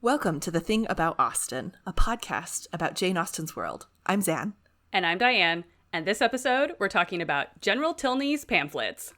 Welcome to The Thing About Austen, a podcast about Jane Austen's world. I'm Zan. And I'm Diane. And this episode, we're talking about General Tilney's pamphlets.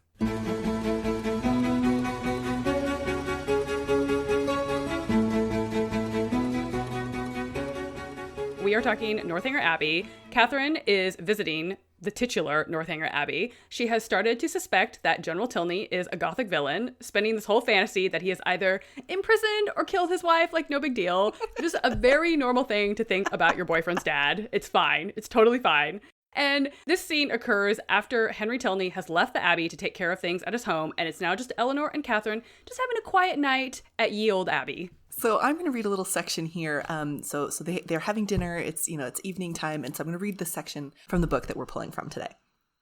We are talking Northanger Abbey. Catherine is visiting the titular Northanger Abbey. She has started to suspect that General Tilney is a Gothic villain, spinning this whole fantasy that he has either imprisoned or killed his wife, like no big deal. Just a very normal thing to think about your boyfriend's dad. It's fine. It's totally fine. And this scene occurs after Henry Tilney has left the Abbey to take care of things at his home, and it's now just Eleanor and Catherine just having a quiet night at ye olde Abbey. So I'm going to read a little section here. So they're having dinner. It's evening time, and so I'm going to read this section from the book that we're pulling from today.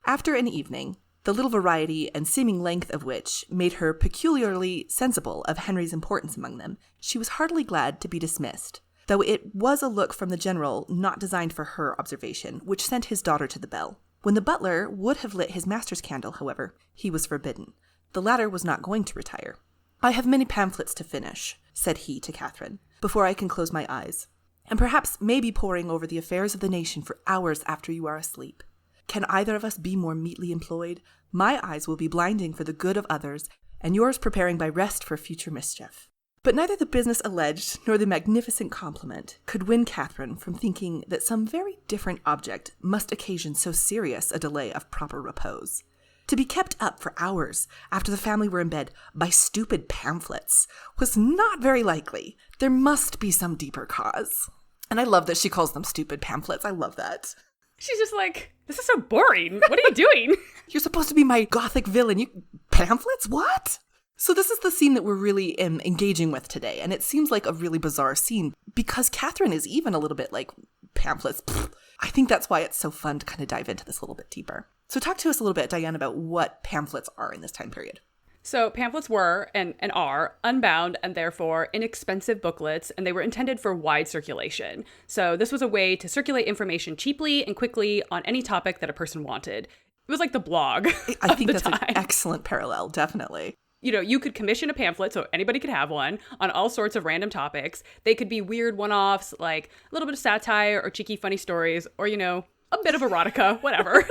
After an evening, the little variety and seeming length of which made her peculiarly sensible of Henry's importance among them, she was heartily glad to be dismissed, though it was a look from the general not designed for her observation, which sent his daughter to the bell. When the butler would have lit his master's candle, however, he was forbidden. The latter was not going to retire. "I have many pamphlets to finish," said he to Catherine, "before I can close my eyes, and perhaps may be poring over the affairs of the nation for hours after you are asleep. Can either of us be more meetly employed? My eyes will be blinding for the good of others, and yours preparing by rest for future mischief." But neither the business alleged nor the magnificent compliment could win Catherine from thinking that some very different object must occasion so serious a delay of proper repose. To be kept up for hours after the family were in bed by stupid pamphlets was not very likely. There must be some deeper cause. And I love that she calls them stupid pamphlets. I love that. She's just like, this is so boring. What are you doing? You're supposed to be my Gothic villain. You pamphlets? What? So this is the scene that we're really engaging with today. And it seems like a really bizarre scene because Catherine is even a little bit like, pamphlets. Pfft. I think that's why it's so fun to kind of dive into this a little bit deeper. So talk to us a little bit, Diane, about what pamphlets are in this time period. So pamphlets were and are unbound and therefore inexpensive booklets, and they were intended for wide circulation. So this was a way to circulate information cheaply and quickly on any topic that a person wanted. It was like the blog I think that's time. An excellent parallel, definitely. You could commission a pamphlet, so anybody could have one, on all sorts of random topics. They could be weird one-offs, like a little bit of satire or cheeky funny stories, or, a bit of erotica, whatever.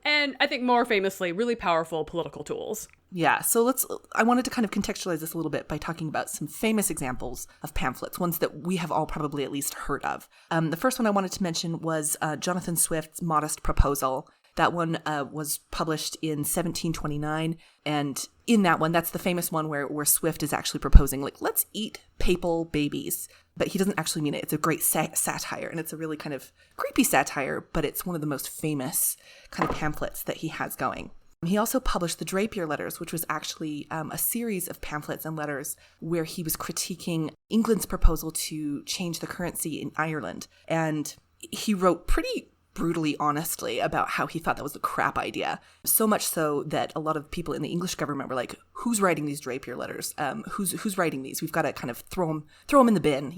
And I think more famously, really powerful political tools. Yeah, so I wanted to kind of contextualize this a little bit by talking about some famous examples of pamphlets, ones that we have all probably at least heard of. The first one I wanted to mention was Jonathan Swift's Modest Proposal. That one was published in 1729, and in that one, that's the famous one where Swift is actually proposing, like, let's eat papal babies. But he doesn't actually mean it. It's a great satire, and it's a really kind of creepy satire, but it's one of the most famous kind of pamphlets that he has going. He also published the Drapier Letters, which was actually a series of pamphlets and letters where he was critiquing England's proposal to change the currency in Ireland. And he wrote pretty brutally honestly about how he thought that was a crap idea. So much so that a lot of people in the English government were like, who's writing these Drapier Letters? Who's writing these? We've got to kind of throw them in the bin,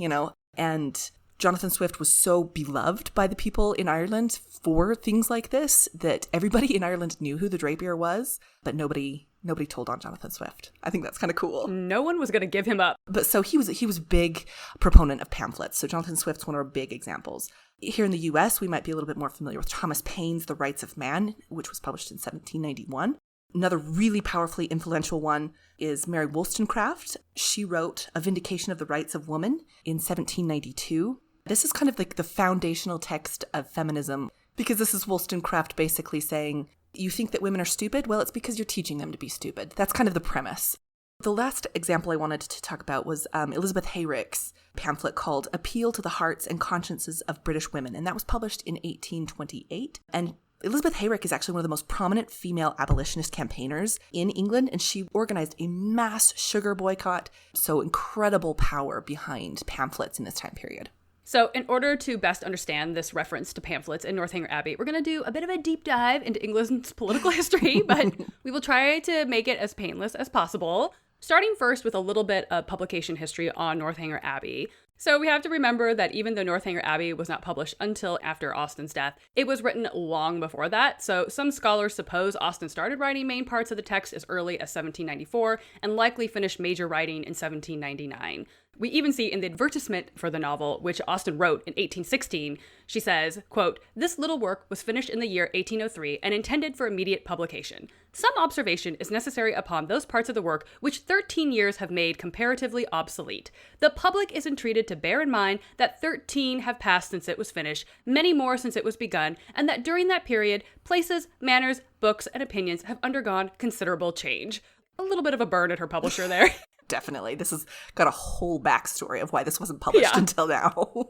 And Jonathan Swift was so beloved by the people in Ireland for things like this that everybody in Ireland knew who the Drapier was, but nobody told on Jonathan Swift. I think that's kind of cool. No one was going to give him up. But so he was a big proponent of pamphlets. So Jonathan Swift's one of our big examples. Here in the US, we might be a little bit more familiar with Thomas Paine's The Rights of Man, which was published in 1791. Another really powerfully influential one is Mary Wollstonecraft. She wrote A Vindication of the Rights of Woman in 1792. This is kind of like the foundational text of feminism, because this is Wollstonecraft basically saying, you think that women are stupid? Well, it's because you're teaching them to be stupid. That's kind of the premise. The last example I wanted to talk about was Elizabeth Hayrick's pamphlet called Appeal to the Hearts and Consciences of British Women, and that was published in 1828. And Elizabeth Hayrick is actually one of the most prominent female abolitionist campaigners in England, and she organized a mass sugar boycott. So incredible power behind pamphlets in this time period. So in order to best understand this reference to pamphlets in Northanger Abbey, we're going to do a bit of a deep dive into England's political history, but we will try to make it as painless as possible. Starting first with a little bit of publication history on Northanger Abbey. So we have to remember that even though Northanger Abbey was not published until after Austen's death, it was written long before that. So some scholars suppose Austen started writing main parts of the text as early as 1794 and likely finished major writing in 1799. We even see in the advertisement for the novel, which Austen wrote in 1816, she says, quote, "This little work was finished in the year 1803 and intended for immediate publication. Some observation is necessary upon those parts of the work which 13 years have made comparatively obsolete. The public is entreated to bear in mind that 13 have passed since it was finished, many more since it was begun, and that during that period, places, manners, books, and opinions have undergone considerable change." A little bit of a burn at her publisher there. Definitely. This has got a whole backstory of why this wasn't published until now.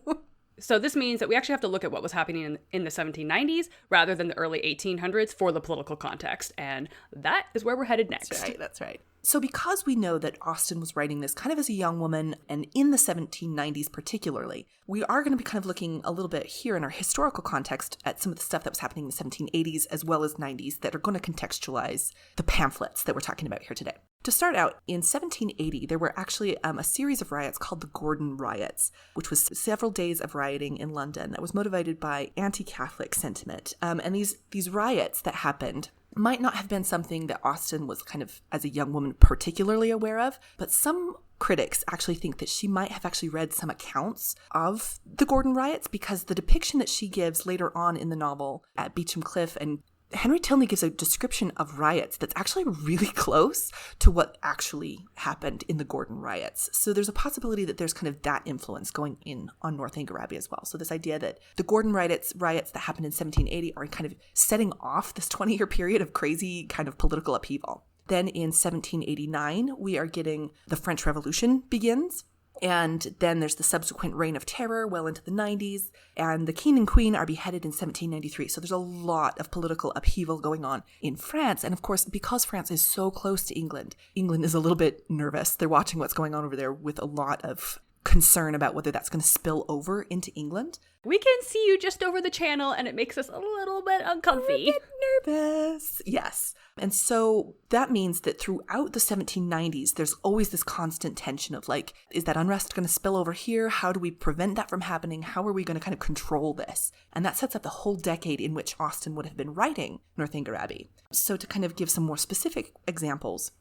So this means that we actually have to look at what was happening in the 1790s rather than the early 1800s for the political context. And that is where we're headed next. That's right. So because we know that Austen was writing this kind of as a young woman and in the 1790s particularly, we are going to be kind of looking a little bit here in our historical context at some of the stuff that was happening in the 1780s as well as 90s that are going to contextualize the pamphlets that we're talking about here today. To start out, in 1780, there were actually a series of riots called the Gordon Riots, which was several days of rioting in London that was motivated by anti-Catholic sentiment. And these riots that happened might not have been something that Austen was kind of, as a young woman, particularly aware of, but some critics actually think that she might have actually read some accounts of the Gordon Riots because the depiction that she gives later on in the novel at Beecham Cliff, and Henry Tilney gives a description of riots that's actually really close to what actually happened in the Gordon Riots. So there's a possibility that there's kind of that influence going in on Northanger Abbey as well. So this idea that the Gordon Riots that happened in 1780 are kind of setting off this 20-year period of crazy kind of political upheaval. Then in 1789, we are getting the French Revolution begins. And then there's the subsequent reign of terror well into the 90s, and the king and queen are beheaded in 1793. So there's a lot of political upheaval going on in France. And of course, because France is so close to England, England is a little bit nervous. They're watching what's going on over there with a lot of concern about whether that's going to spill over into England. We can see you just over the channel, and it makes us a little bit uncomfy. A bit nervous. Yes. And so that means that throughout the 1790s, there's always this constant tension of like, is that unrest going to spill over here? How do we prevent that from happening? How are we going to kind of control this? And that sets up the whole decade in which Austen would have been writing Northanger Abbey. So to kind of give some more specific examples,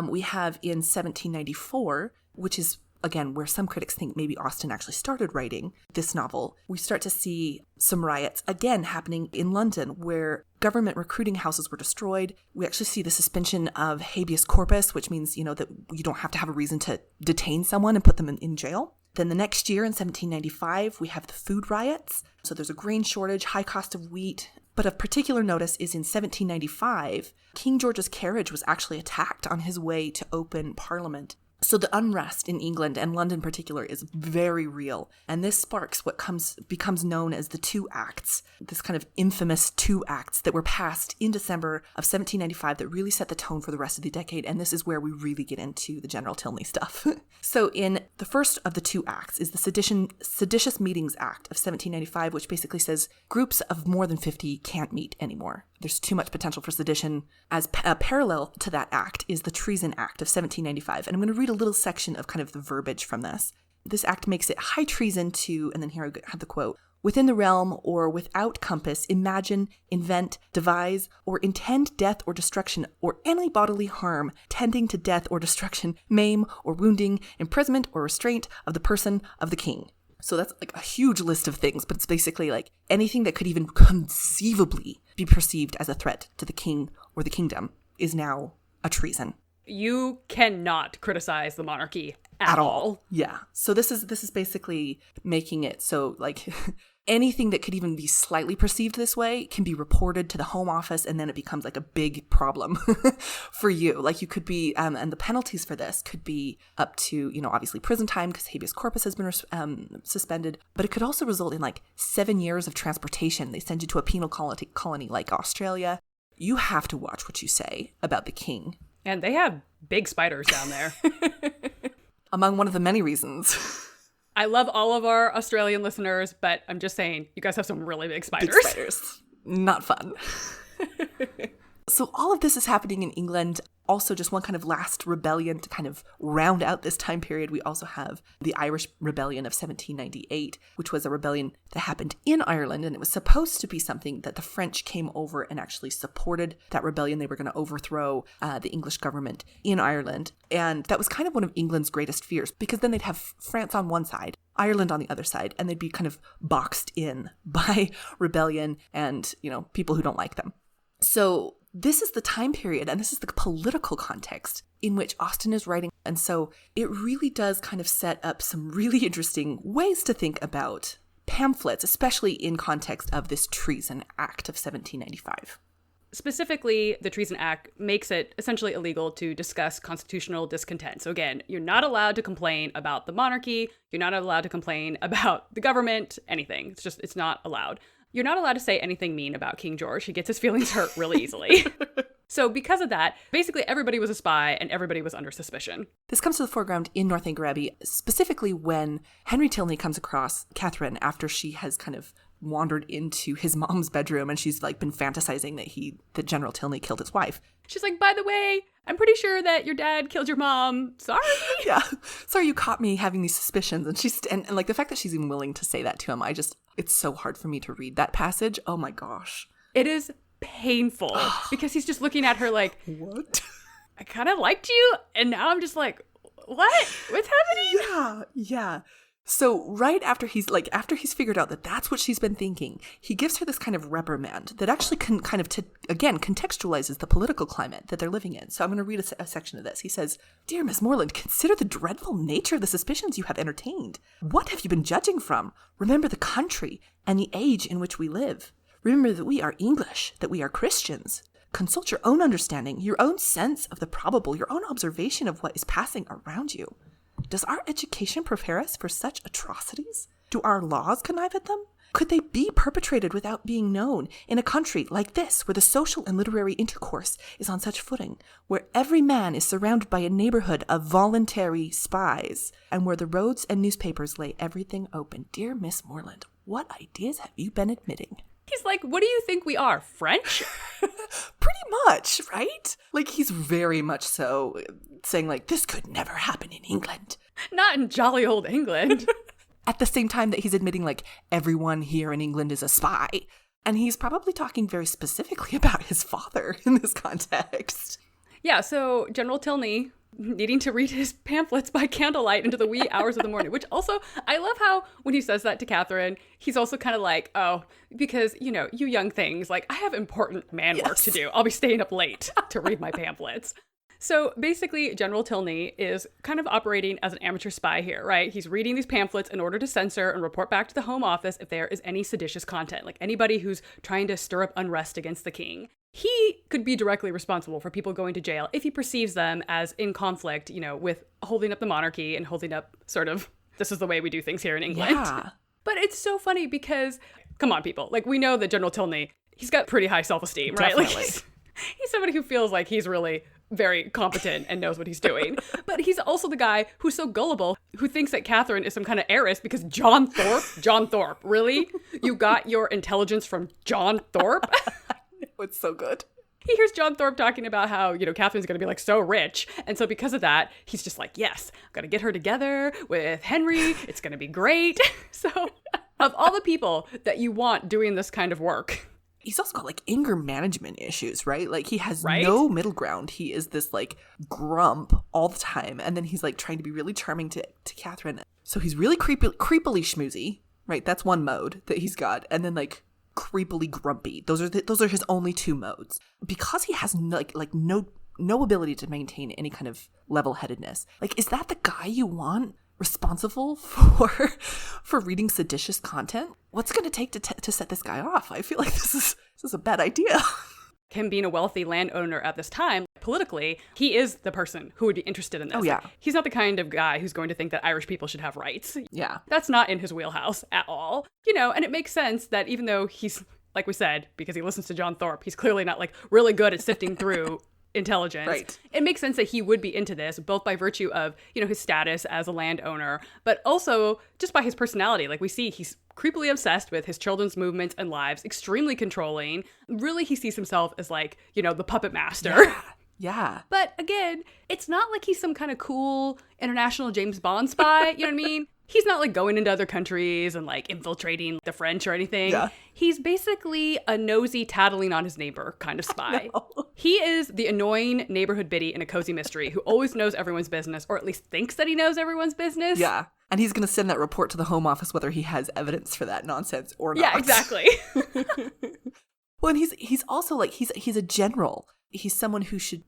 we have in 1794, which is again, where some critics think maybe Austen actually started writing this novel, we start to see some riots again happening in London where government recruiting houses were destroyed. We actually see the suspension of habeas corpus, which means, that you don't have to have a reason to detain someone and put them in jail. Then the next year in 1795, we have the food riots. So there's a grain shortage, high cost of wheat. But of particular notice is in 1795, King George's carriage was actually attacked on his way to open Parliament. So the unrest in England, and London in particular, is very real. And this sparks what becomes known as the Two Acts, this kind of infamous Two Acts that were passed in December of 1795 that really set the tone for the rest of the decade. And this is where we really get into the General Tilney stuff. So in the first of the Two Acts is the Seditious Meetings Act of 1795, which basically says groups of more than 50 can't meet anymore. There's too much potential for sedition. As parallel to that act is the Treason Act of 1795. And I'm going to read a little section of kind of the verbiage from this. This act makes it high treason to, and then here I have the quote, within the realm or without compass, imagine, invent, devise, or intend death or destruction, or any bodily harm tending to death or destruction, maim or wounding, imprisonment or restraint of the person of the king. So that's like a huge list of things, but it's basically like anything that could even conceivably be perceived as a threat to the king or the kingdom is now a treason. You cannot criticize the monarchy at all. Yeah. So this is basically making it so like anything that could even be slightly perceived this way can be reported to the Home Office, and then it becomes like a big problem for you. Like you could be, and the penalties for this could be up to, obviously prison time because habeas corpus has been suspended, but it could also result in like 7 years of transportation. They send you to a penal colony like Australia. You have to watch what you say about the king. And they have big spiders down there. Among one of the many reasons. I love all of our Australian listeners, but I'm just saying, you guys have some really big spiders. Big spiders. Not fun. So all of this is happening in England. Also, just one kind of last rebellion to kind of round out this time period. We also have the Irish Rebellion of 1798, which was a rebellion that happened in Ireland. And it was supposed to be something that the French came over and actually supported that rebellion. They were going to overthrow the English government in Ireland. And that was kind of one of England's greatest fears, because then they'd have France on one side, Ireland on the other side, and they'd be kind of boxed in by rebellion and, people who don't like them. So this is the time period, and this is the political context in which Austen is writing. And so it really does kind of set up some really interesting ways to think about pamphlets, especially in context of this Treason Act of 1795. Specifically, the Treason Act makes it essentially illegal to discuss constitutional discontent. So again, you're not allowed to complain about the monarchy. You're not allowed to complain about the government, anything. It's not allowed. You're not allowed to say anything mean about King George. He gets his feelings hurt really easily. So because of that, basically everybody was a spy and everybody was under suspicion. This comes to the foreground in Northanger Abbey, specifically when Henry Tilney comes across Catherine after she has kind of wandered into his mom's bedroom and she's been fantasizing that General Tilney killed his wife. She's like, by the way, I'm pretty sure that your dad killed your mom. Sorry. Yeah. Sorry you caught me having these suspicions. And she's and the fact that she's even willing to say that to him, it's so hard for me to read that passage. Oh my gosh. It is painful because he's just looking at her like, what? I kind of liked you. And now I'm just like, what? What's happening? Yeah. So right after he's figured out that that's what she's been thinking, he gives her this kind of reprimand that actually contextualizes the political climate that they're living in. So I'm going to read a section of this. He says, "Dear Miss Morland, consider the dreadful nature of the suspicions you have entertained. What have you been judging from? Remember the country and the age in which we live. Remember that we are English, that we are Christians. Consult your own understanding, your own sense of the probable, your own observation of what is passing around you. Does our education prepare us for such atrocities? Do our laws connive at them? Could they be perpetrated without being known in a country like this, where the social and literary intercourse is on such footing, where every man is surrounded by a neighborhood of voluntary spies, and where the roads and newspapers lay everything open? Dear Miss Morland, what ideas have you been admitting?" He's like, what do you think we are, French? Pretty much, right? He's very much so saying this could never happen in England. Not in jolly old England. At the same time that he's admitting everyone here in England is a spy. And he's probably talking very specifically about his father in this context. Yeah, so General Tilney needing to read his pamphlets by candlelight into the wee hours of the morning, which also, I love how when he says that to Catherine, he's also kind of like, oh, because, you young things, I have important man work to do. I'll be staying up late to read my pamphlets. So basically, General Tilney is kind of operating as an amateur spy here, right? He's reading these pamphlets in order to censor and report back to the Home Office if there is any seditious content, anybody who's trying to stir up unrest against the king. He could be directly responsible for people going to jail if he perceives them as in conflict, with holding up the monarchy and holding up sort of, this is the way we do things here in England. Yeah. But it's so funny because, come on, people, we know that General Tilney, he's got pretty high self-esteem, right? Definitely. He's somebody who feels like he's really very competent and knows what he's doing. But he's also the guy who's so gullible, who thinks that Catherine is some kind of heiress because John Thorpe, really? You got your intelligence from John Thorpe? It's so good. He hears John Thorpe talking about how, Catherine's going to be so rich. And so because of that, he's just like, yes, I'm going to get her together with Henry. It's going to be great. So of all the people that you want doing this kind of work, he's also got anger management issues, right? He has no middle ground. He is this grump all the time. And then he's trying to be really charming to Catherine. So he's really creepily schmoozy, right? That's one mode that he's got. And then creepily grumpy. Those are his only two modes. Because he has no ability to maintain any kind of level-headedness. Is that the guy you want responsible for reading seditious content? What's going to take to set this guy off? I feel like this is a bad idea. Him being a wealthy landowner at this time, politically, he is the person who would be interested in this. Oh, yeah. He's not the kind of guy who's going to think that Irish people should have rights. Yeah. That's not in his wheelhouse at all. And it makes sense that even though he's, like we said, because he listens to John Thorpe, he's clearly not really good at sifting through intelligence. Right. It makes sense that he would be into this, both by virtue of, his status as a landowner, but also just by his personality. Like we see, he's creepily obsessed with his children's movements and lives, extremely controlling. Really, he sees himself as like, the puppet master. Yeah. But again, it's not like he's some kind of cool international James Bond spy. You know what I mean? He's not like going into other countries and like infiltrating the French or anything. Yeah. He's basically a nosy, tattling on his neighbor kind of spy. He is the annoying neighborhood biddy in a cozy mystery who always knows everyone's business, or at least thinks that he knows everyone's business. Yeah. And he's going to send that report to the Home Office whether he has evidence for that nonsense or not. Yeah, exactly. Well, and he's also like he's a general. He's someone who should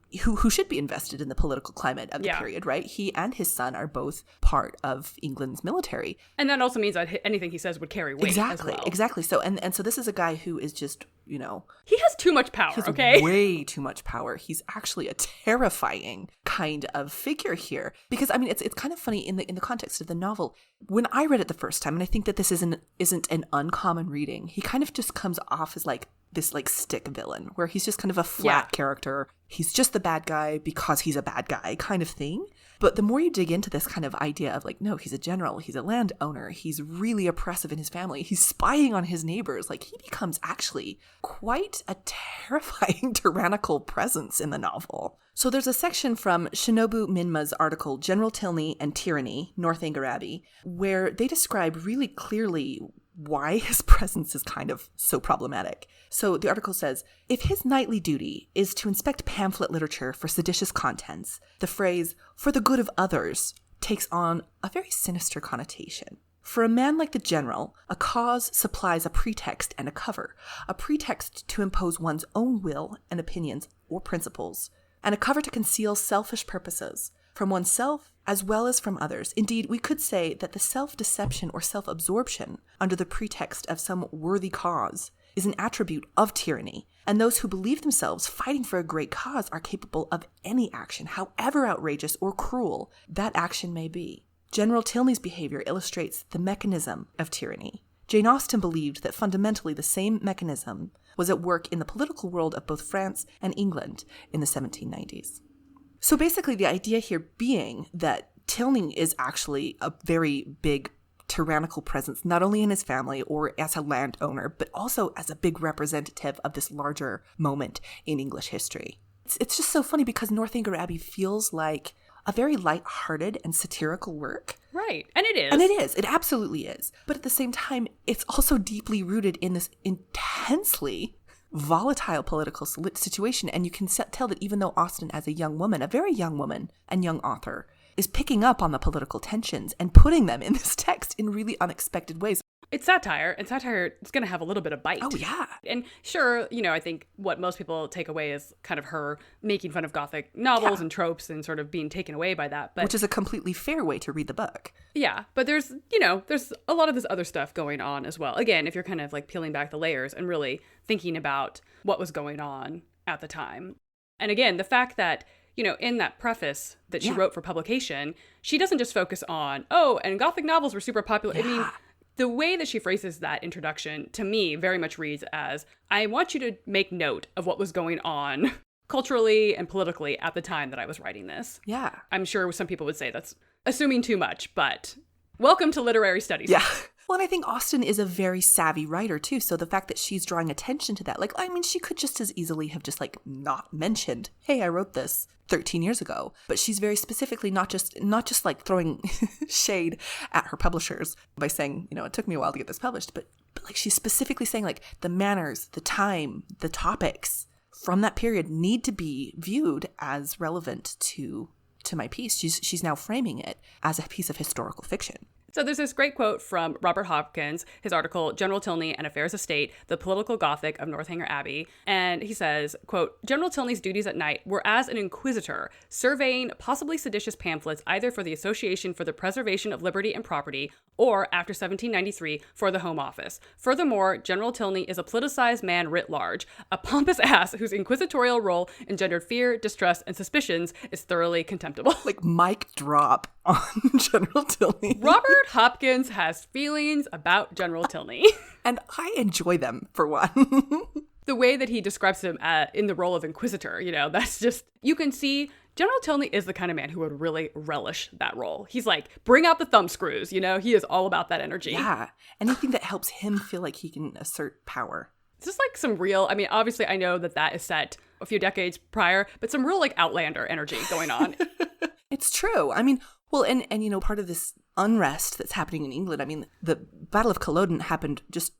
be invested in the political climate of the period, right? He and his son are both part of England's military. And that also means that anything he says would carry weight as well. Exactly. So and so this is a guy who is just, He has too much power, okay? Way too much power. He's actually a terrifying kind of figure here. Because, I mean, it's kind of funny in the context of the novel. When I read it the first time, and I think that this isn't an uncommon reading, he kind of just comes off as like this like stick villain where he's just kind of a flat character. He's just the bad guy because he's a bad guy kind of thing. But the more you dig into this kind of idea of like, no, he's a general, he's a landowner, he's really oppressive in his family, he's spying on his neighbors, like he becomes actually quite a terrifying tyrannical presence in the novel. So there's a section from Shinobu Minma's article, General Tilney and Tyranny, Northanger Abbey, where they describe really clearly why his presence is kind of so problematic. So the article says, if his nightly duty is to inspect pamphlet literature for seditious contents, the phrase, for the good of others, takes on a very sinister connotation. For a man like the general, a cause supplies a pretext and a cover, a pretext to impose one's own will and opinions or principles, and a cover to conceal selfish purposes from oneself as well as from others. Indeed, we could say that the self-deception or self-absorption under the pretext of some worthy cause is an attribute of tyranny, and those who believe themselves fighting for a great cause are capable of any action, however outrageous or cruel that action may be. General Tilney's behavior illustrates the mechanism of tyranny. Jane Austen believed that fundamentally the same mechanism was at work in the political world of both France and England in the 1790s. So basically the idea here being that Tilney is actually a very big tyrannical presence, not only in his family or as a landowner, but also as a big representative of this larger moment in English history. It's just so funny because Northanger Abbey feels like a very light-hearted and satirical work. Right. And it is. And it is. It absolutely is. But at the same time, it's also deeply rooted in this intensely volatile political situation. And you can tell that even though Austen, as a young woman, a very young woman and young author, is picking up on the political tensions and putting them in this text in really unexpected ways. It's satire, and satire is going to have a little bit of bite. Oh, yeah. And sure, I think what most people take away is kind of her making fun of Gothic novels and tropes and sort of being taken away by that. But, which is a completely fair way to read the book. Yeah, but there's a lot of this other stuff going on as well. Again, if you're kind of like peeling back the layers and really thinking about what was going on at the time. And again, the fact that in that preface that she wrote for publication, she doesn't just focus on, and Gothic novels were super popular. Yeah. I mean, the way that she phrases that introduction, to me, very much reads as, I want you to make note of what was going on culturally and politically at the time that I was writing this. Yeah. I'm sure some people would say that's assuming too much, but welcome to literary studies. Yeah. Well, and I think Austen is a very savvy writer, too. So the fact that she's drawing attention to that, she could just as easily have just, not mentioned, hey, I wrote this 13 years ago. But she's very specifically not just throwing shade at her publishers by saying, it took me a while to get this published. But she's specifically saying, the manners, the time, the topics from that period need to be viewed as relevant to my piece. She's now framing it as a piece of historical fiction. So there's this great quote from Robert Hopkins, his article, General Tilney and Affairs of State, The Political Gothic of Northanger Abbey. And he says, quote, General Tilney's duties at night were as an inquisitor, surveying possibly seditious pamphlets either for the Association for the Preservation of Liberty and Property or, after 1793, for the Home Office. Furthermore, General Tilney is a politicized man writ large, a pompous ass whose inquisitorial role engendered fear, distrust, and suspicions is thoroughly contemptible. Mic drop on General Tilney. Robert Hopkins has feelings about General Tilney. And I enjoy them, for one. the way that he describes him in the role of Inquisitor, that's just, you can see General Tilney is the kind of man who would really relish that role. He's like, bring out the thumb screws, he is all about that energy. Yeah, anything that helps him feel like he can assert power. It's just like some real, obviously I know that is set a few decades prior, but some real like Outlander energy going on. It's true. Well, and part of this unrest that's happening in England, the Battle of Culloden happened just,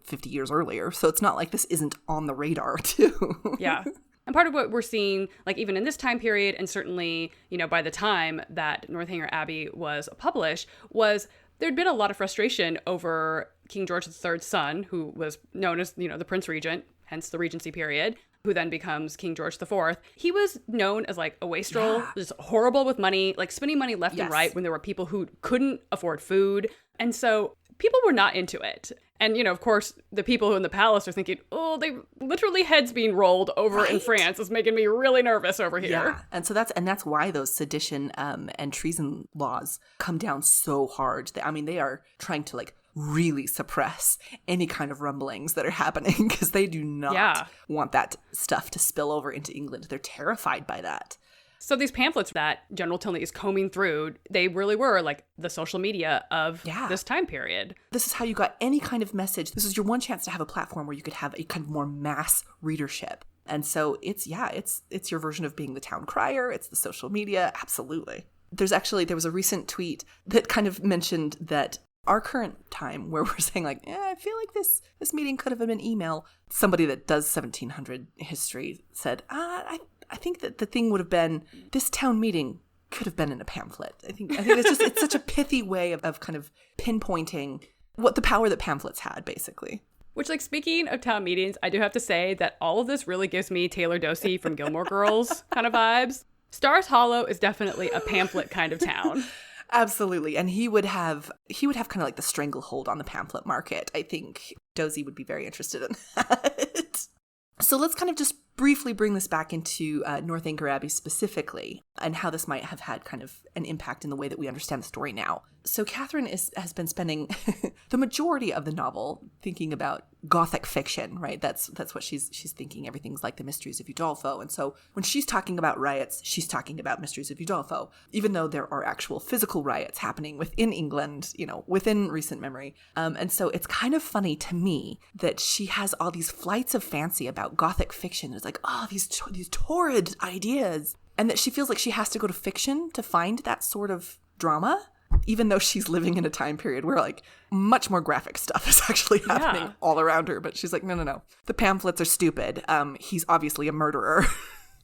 50 years earlier. So it's not like this isn't on the radar too. Yeah. And part of what we're seeing, like even in this time period, and certainly, by the time that Northanger Abbey was published, was there'd been a lot of frustration over King George III's son, who was known as, the Prince Regent, hence the Regency period, who then becomes King George IV. He was known as like a wastrel, just horrible with money, like spending money left and right when there were people who couldn't afford food. And so people were not into it. And, of course, the people in the palace are thinking, oh, they literally heads being rolled over in France is making me really nervous over here. Yeah. And so that's why those sedition and treason laws come down so hard. They are trying to like really suppress any kind of rumblings that are happening because they do not want that stuff to spill over into England. They're terrified by that. So these pamphlets that General Tilney is combing through, they really were like the social media of this time period. This is how you got any kind of message. This is your one chance to have a platform where you could have a kind of more mass readership. And so it's your version of being the town crier. It's the social media. Absolutely. There was a recent tweet that kind of mentioned that our current time where we're saying like, I feel like this meeting could have been email. Somebody that does 1700 history said, I think that the thing would have been, this town meeting could have been in a pamphlet. I think it's such a pithy way of kind of pinpointing what the power that pamphlets had, basically. Which, like, speaking of town meetings, I do have to say that all of this really gives me Taylor Dosey from Gilmore Girls kind of vibes. Stars Hollow is definitely a pamphlet kind of town. Absolutely. And he would have kind of like the stranglehold on the pamphlet market. I think Dosey would be very interested in that. So let's kind of just briefly bring this back into Northanger Abbey specifically and how this might have had kind of an impact in the way that we understand the story now. So Catherine has been spending the majority of the novel thinking about Gothic fiction, right? That's what she's thinking. Everything's like the Mysteries of Udolpho. And so when she's talking about riots, she's talking about Mysteries of Udolpho, even though there are actual physical riots happening within England, within recent memory. And so it's kind of funny to me that she has all these flights of fancy about Gothic fiction. It's like, oh, these torrid ideas. And that she feels like she has to go to fiction to find that sort of drama, even though she's living in a time period where like much more graphic stuff is actually happening all around her. But she's like, no. The pamphlets are stupid. He's obviously a murderer.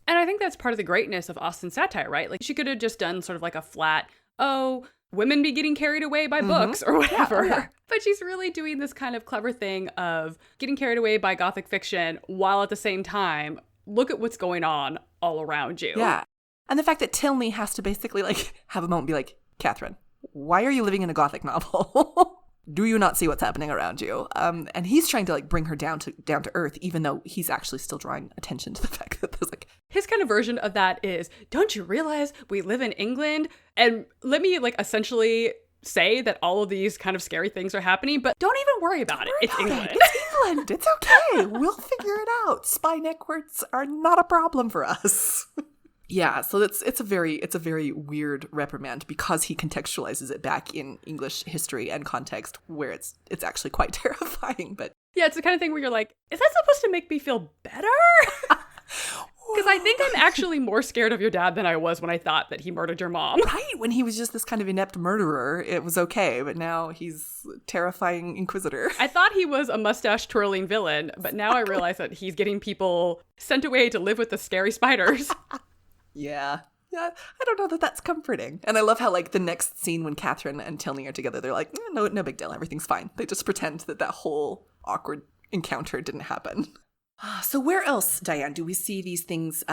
And I think that's part of the greatness of Austen's satire, right? Like she could have just done sort of like a flat, women be getting carried away by books or whatever. Yeah. But she's really doing this kind of clever thing of getting carried away by Gothic fiction while at the same time, look at what's going on all around you. Yeah. And the fact that Tilney has to basically like have a moment and be like, Catherine, why are you living in a Gothic novel? Do you not see what's happening around you? And he's trying to like bring her down to earth, even though he's actually still drawing attention to the fact that there's like his kind of version of that is, don't you realize we live in England? And let me like essentially say that all of these kind of scary things are happening, but don't even worry about it. It's England. It's England. It's okay. We'll figure it out. Spy networks are not a problem for us. Yeah, so it's a very weird reprimand because he contextualizes it back in English history and context where it's actually quite terrifying. But yeah, it's the kind of thing where you're like, is that supposed to make me feel better? Because I think I'm actually more scared of your dad than I was when I thought that he murdered your mom. Right, when he was just this kind of inept murderer, it was okay, but now he's a terrifying inquisitor. I thought he was a mustache-twirling villain, but now I realize that he's getting people sent away to live with the scary spiders. Yeah, I don't know that that's comforting. And I love how, like, the next scene when Catherine and Tilney are together, they're like, no big deal, everything's fine. They just pretend that whole awkward encounter didn't happen. So where else, Diane, do we see these things,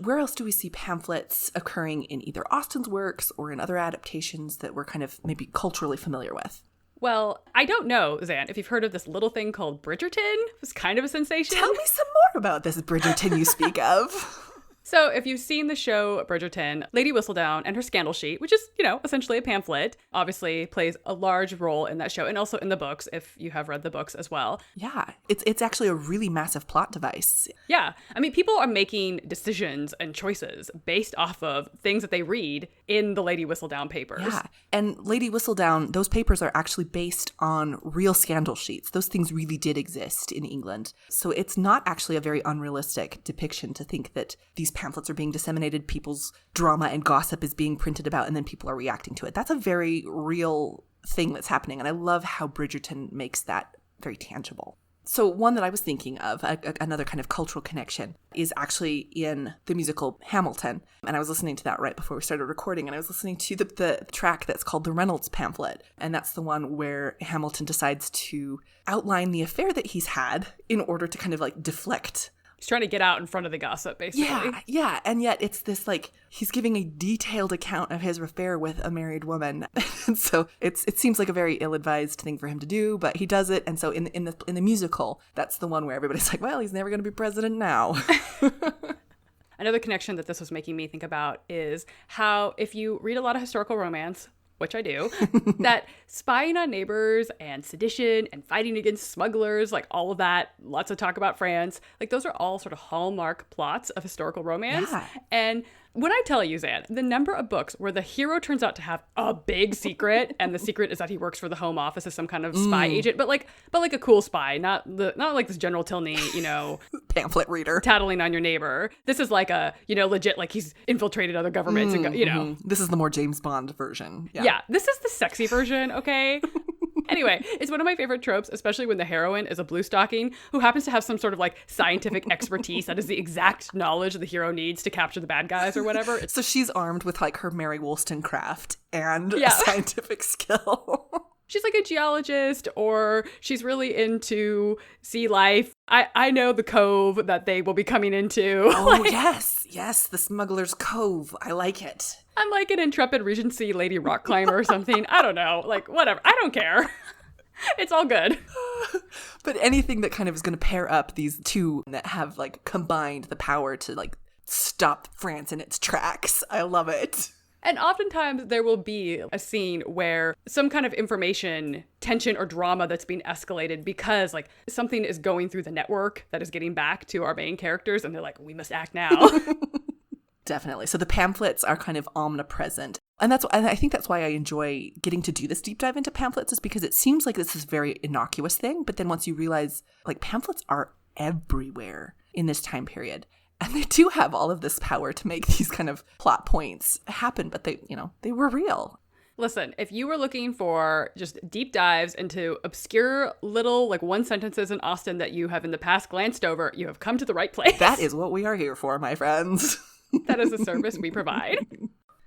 where else do we see pamphlets occurring in either Austen's works or in other adaptations that we're kind of maybe culturally familiar with? Well, I don't know, Zan, if you've heard of this little thing called Bridgerton. It was kind of a sensation. Tell me some more about this Bridgerton you speak of. So if you've seen the show Bridgerton, Lady Whistledown and her scandal sheet, which is, essentially a pamphlet, obviously plays a large role in that show and also in the books, if you have read the books as well. Yeah, it's actually a really massive plot device. Yeah. I mean, people are making decisions and choices based off of things that they read in the Lady Whistledown papers. Yeah, and Lady Whistledown, those papers are actually based on real scandal sheets. Those things really did exist in England. So it's not actually a very unrealistic depiction to think that these pamphlets are being disseminated, people's drama and gossip is being printed about, and then people are reacting to it. That's a very real thing that's happening, and I love how Bridgerton makes that very tangible. So one that I was thinking of, another kind of cultural connection, is actually in the musical Hamilton. And I was listening to that right before we started recording, and I was listening to the track that's called the Reynolds Pamphlet. And that's the one where Hamilton decides to outline the affair that he's had in order to kind of like deflect. He's trying to get out in front of the gossip, basically. Yeah. And yet it's this like, he's giving a detailed account of his affair with a married woman. And so it seems like a very ill-advised thing for him to do, but he does it. And so in the musical, that's the one where everybody's like, well, he's never going to be president now. Another connection that this was making me think about is how if you read a lot of historical romance, which I do, that spying on neighbors and sedition and fighting against smugglers, like all of that, lots of talk about France, like those are all sort of hallmark plots of historical romance. Yeah. And when I tell you, Zan, the number of books where the hero turns out to have a big secret, and the secret is that he works for the Home Office as some kind of spy agent, but like a cool spy, not like this General Tilney, pamphlet reader tattling on your neighbor. This is like a legit, like he's infiltrated other governments and This is the more James Bond version. Yeah, this is the sexy version. Okay. Anyway, it's one of my favorite tropes, especially when the heroine is a blue stocking who happens to have some sort of like scientific expertise that is the exact knowledge the hero needs to capture the bad guys or whatever. So she's armed with like her Mary Wollstonecraft and scientific skill. She's like a geologist, or she's really into sea life. I know the cove that they will be coming into. Oh, yes, the Smuggler's Cove. I like it. I'm like an intrepid Regency lady rock climber or something. I don't know. Like, whatever. I don't care. It's all good. But anything that kind of is going to pair up these two that have like combined the power to like stop France in its tracks. I love it. And oftentimes there will be a scene where some kind of information, tension, or drama that's being escalated because like something is going through the network that is getting back to our main characters, and they're like, we must act now. Definitely. So the pamphlets are kind of omnipresent. And I think that's why I enjoy getting to do this deep dive into pamphlets, is because it seems like this is a very innocuous thing. But then once you realize like pamphlets are everywhere in this time period. And they do have all of this power to make these kind of plot points happen, but they were real. Listen, if you were looking for just deep dives into obscure little like one sentences in Austen that you have in the past glanced over, you have come to the right place. That is what we are here for, my friends. That is a service we provide.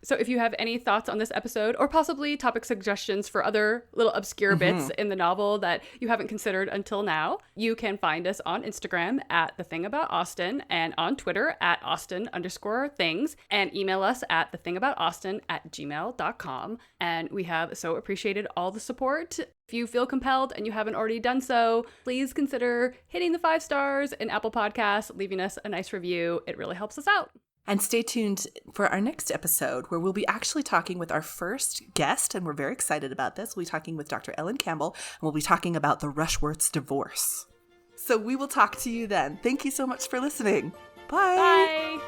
So if you have any thoughts on this episode, or possibly topic suggestions for other little obscure bits in the novel that you haven't considered until now, you can find us on Instagram at The Thing About Austen, and on Twitter at Austen_things, and email us at thethingaboutausten@gmail.com. And we have so appreciated all the support. If you feel compelled and you haven't already done so, please consider hitting the 5 stars in Apple Podcasts, leaving us a nice review. It really helps us out. And stay tuned for our next episode, where we'll be actually talking with our first guest, and we're very excited about this. We'll be talking with Dr. Ellen Campbell, and we'll be talking about the Rushworths' divorce. So we will talk to you then. Thank you so much for listening. Bye. Bye.